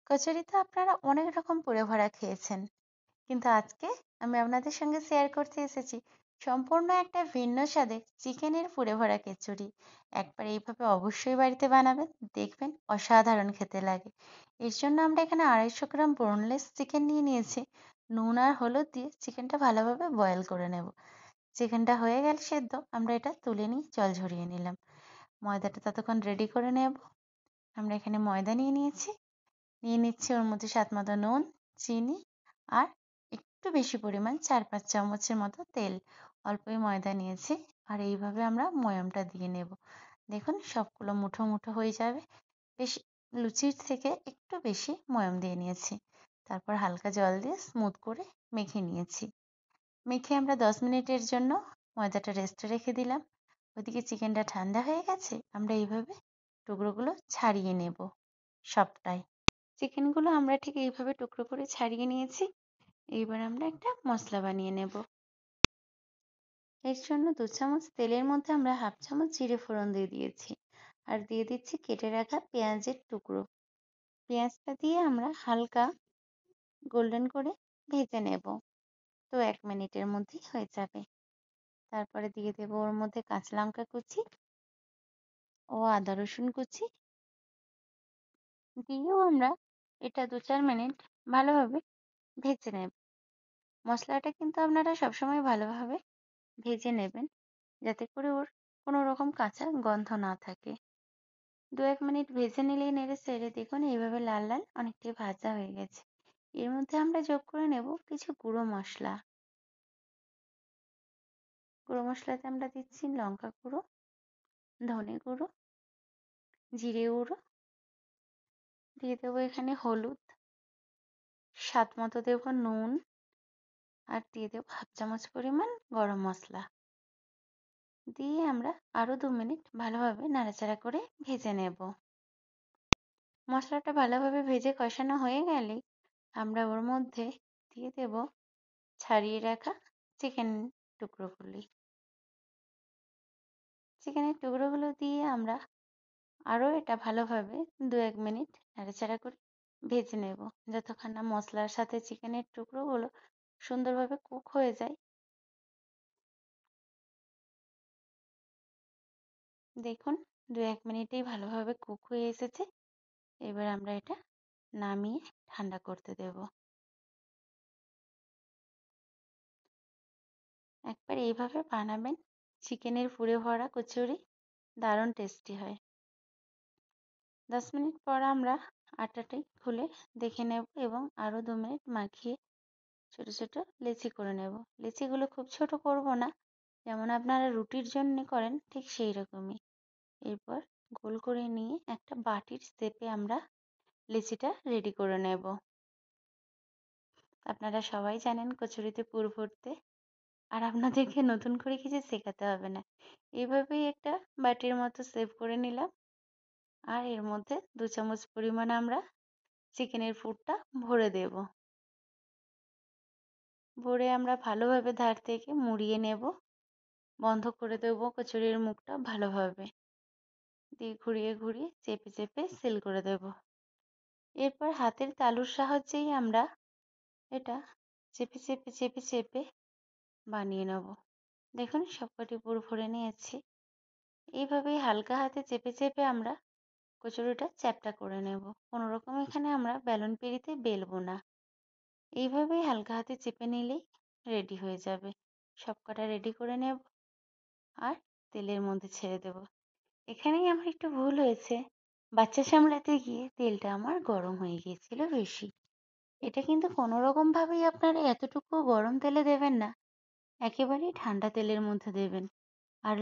কচুরি তো আপনারা অনেক রকম পুরে ভরা খেয়েছেন, কিন্তু আজকে আমি আপনাদের সঙ্গে শেয়ার করতে এসেছি সম্পূর্ণ একটা ভিন্ন স্বাদে চিকেনের পুরে ভরা খিচুড়ি। একবার এইভাবে অবশ্যই বাড়িতে বানাবেন, দেখবেন অসাধারণ খেতে লাগে। এর জন্য আমরা এখানে 250 গ্রাম বোনলেস চিকেন নিয়ে নিয়েছি। নুন আর হলুদ দিয়ে চিকেনটা ভালোভাবে বয়েল করে নেব। চিকেনটা হয়ে গেলে সেদ্ধ, আমরা এটা তুলে নিয়ে জল ঝরিয়ে নিলাম। ময়দাটা ততক্ষণ রেডি করে নেব। আমরা এখানে ময়দা নিয়ে নিয়েছি, নিয়ে নিচ্ছি ওর মধ্যে স্বাদ মতো নুন, চিনি আর একটু বেশি পরিমাণ 4-5 চামচের মতো তেল। অল্পই ময়দা নিয়েছি আর এইভাবে আমরা ময়ামটা দিয়ে নেব। দেখুন সবগুলো মুঠো মুঠো হয়ে যাবে। বেশ লুচির থেকে একটু বেশি ময়াম দিয়ে নিয়েছি। তারপর হালকা জল দিয়ে স্মুথ করে মেখে নিয়েছি। মেখে আমরা 10 মিনিটের জন্য ময়দাটা রেস্টে রেখে দিলাম। ওদিকে চিকেনটা ঠান্ডা হয়ে গেছে, আমরা এইভাবে টুকরোগুলো ছাড়িয়ে নেব সবটাই। চিকেনগুলো আমরা ঠিক এইভাবে টুকরো করে ছাড়িয়ে নিয়েছি। এইবার আমরা একটা মশলা বানিয়ে নেব। এর জন্য 2 চামচ তেলের মধ্যে আমরা 1/2 চামচ জিরে ফোড়ন দিয়ে দিয়েছি আর দিয়ে দিচ্ছি কেটে রাখা পেঁয়াজের টুকরো। পেঁয়াজটা দিয়ে আমরা হালকা গোল্ডেন করে ভেজে নেব। তো 1 মিনিটের মধ্যেই হয়ে যাবে। তারপরে দিয়ে দেব ওর মধ্যে কাঁচা লঙ্কা কুচি ও আদা রসুন কুচি। দিয়েও আমরা এটা 2-4 মিনিট ভালোভাবে ভেজে নেব। মশলাটা কিন্তু আপনারা সবসময় ভালোভাবে ভেজে নেবেন, যাতে করে ওর কোনো রকম কাঁচা গন্ধ না থাকে। 2-1 মিনিট ভেজে নিলেই নেড়ে চেড়ে দেখুন এইভাবে লাল লাল অনেকটাই ভাজা হয়ে গেছে। এর মধ্যে আমরা যোগ করে নেব কিছু গুঁড়ো মশলা। গুঁড়ো মশলাতে আমরা দিচ্ছি লঙ্কা গুঁড়ো, ধনে গুঁড়ো, জিরে গুঁড়ো, দিয়ে দেবো এখানে হলুদ, স্বাদ মতো দেবো নুন আর দিয়ে দেবো 1/2 চামচ পরিমাণ গরম মশলা। দিয়ে আমরা আরও 2 মিনিট ভালোভাবে নাড়াচাড়া করে ভেজে নেব। মশলাটা ভালোভাবে ভেজে কষানো হয়ে গেলেই আমরা ওর মধ্যে দিয়ে দেব ছাড়িয়ে রাখা চিকেন টুকরোগুলি। চিকেনের টুকরোগুলো দিয়ে আমরা আরও এটা ভালোভাবে 2-1 মিনিট নাড়াচাড়া করে ভেজে নেব, যতক্ষণ না মশলার সাথে চিকেনের টুকরোগুলো সুন্দরভাবে কুক হয়ে যায়। দেখুন 2-1 মিনিটেই ভালোভাবে কুক হয়ে এসেছে। এবার আমরা এটা নামিয়ে ঠান্ডা করতে দেব। একবার এইভাবে বানাবেন, চিকেনের পুরে ভরা কচুরি দারুণ টেস্টি হয়। 10 মিনিট পর আমরা আটাটি খুলে দেখে নেব এবং আরও 2 মিনিট মাখিয়ে ছোট ছোট লেচি করে নেব। লেচিগুলো খুব ছোট করব না, যেমন আপনারা রুটির জন্য করেন ঠিক সেই রকমই। এরপর গোল করে নিয়ে একটা বাটির শেপে আমরা লেচিটা রেডি করে নেব। আপনারা সবাই জানেন কচুরিতে পুর ভরতে, আর আপনাদেরকে নতুন করে কিছু শেখাতে হবে না। এইভাবেই একটা বাটির মতো শেপ করে নিলাম আর এর মধ্যে 2 চামচ পরিমাণ আমরা চিকেনের পুরটা ভরে দেব। ভরে আমরা ভালোভাবে ধার থেকে মুড়িয়ে নেব। বন্ধ করে দেব কচুরির মুখটা ভালোভাবে। দিয়ে ঘুরিয়ে ঘুরিয়ে চেপে চেপে সিল করে দেব। এরপর হাতের তালুর সাহায্যেই আমরা এটা চেপে চেপে চেপে চেপে বানিয়ে নেব। দেখুন সবকটি পুর ভরে নিয়েছি। এইভাবেই হালকা হাতে চেপে চেপে আমরা কচুরিটা চ্যাপ্টা করে নেব। কোনো রকম এখানে আমরা বেলন পিঁড়িতে বেলবো না। এইভাবেই হালকা হাতে চেপে নিলেই রেডি হয়ে যাবে। সবকটা রেডি করে নেব আর তেলের মধ্যে ছেড়ে দেব। এখানেই আমার একটু ভুল হয়েছে, বাচ্চা সামলাতে গিয়ে তেলটা আমার গরম হয়ে গিয়েছিল বেশি। এটা কিন্তু কোনো রকমভাবেই আপনারা এতটুকু গরম তেলে দেবেন না, একেবারেই ঠান্ডা তেলের মধ্যে দেবেন। আর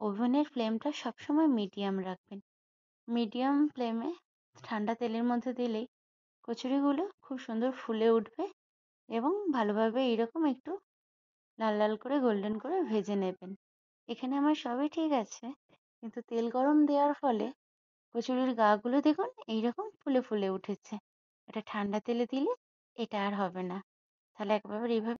ওভেনের ফ্লেমটা সবসময় মিডিয়াম রাখবেন। মিডিয়াম ফ্লেমে ঠান্ডা তেলের মধ্যে দিলেই কচুরিগুলো খুব সুন্দর ফুলে উঠবে এবং ভালোভাবে এইরকম একটু লাল লাল করে গোল্ডেন করে ভেজে নেবেন। এখানে আমার সবই ঠিক আছে, কিন্তু তেল গরম দেওয়ার ফলে কচুরির গাগুলো দেখুন এইরকম ফুলে ফুলে উঠেছে। এটা ঠান্ডা তেলে দিলে এটা আর হবে না। তাহলে একবার এইভাবে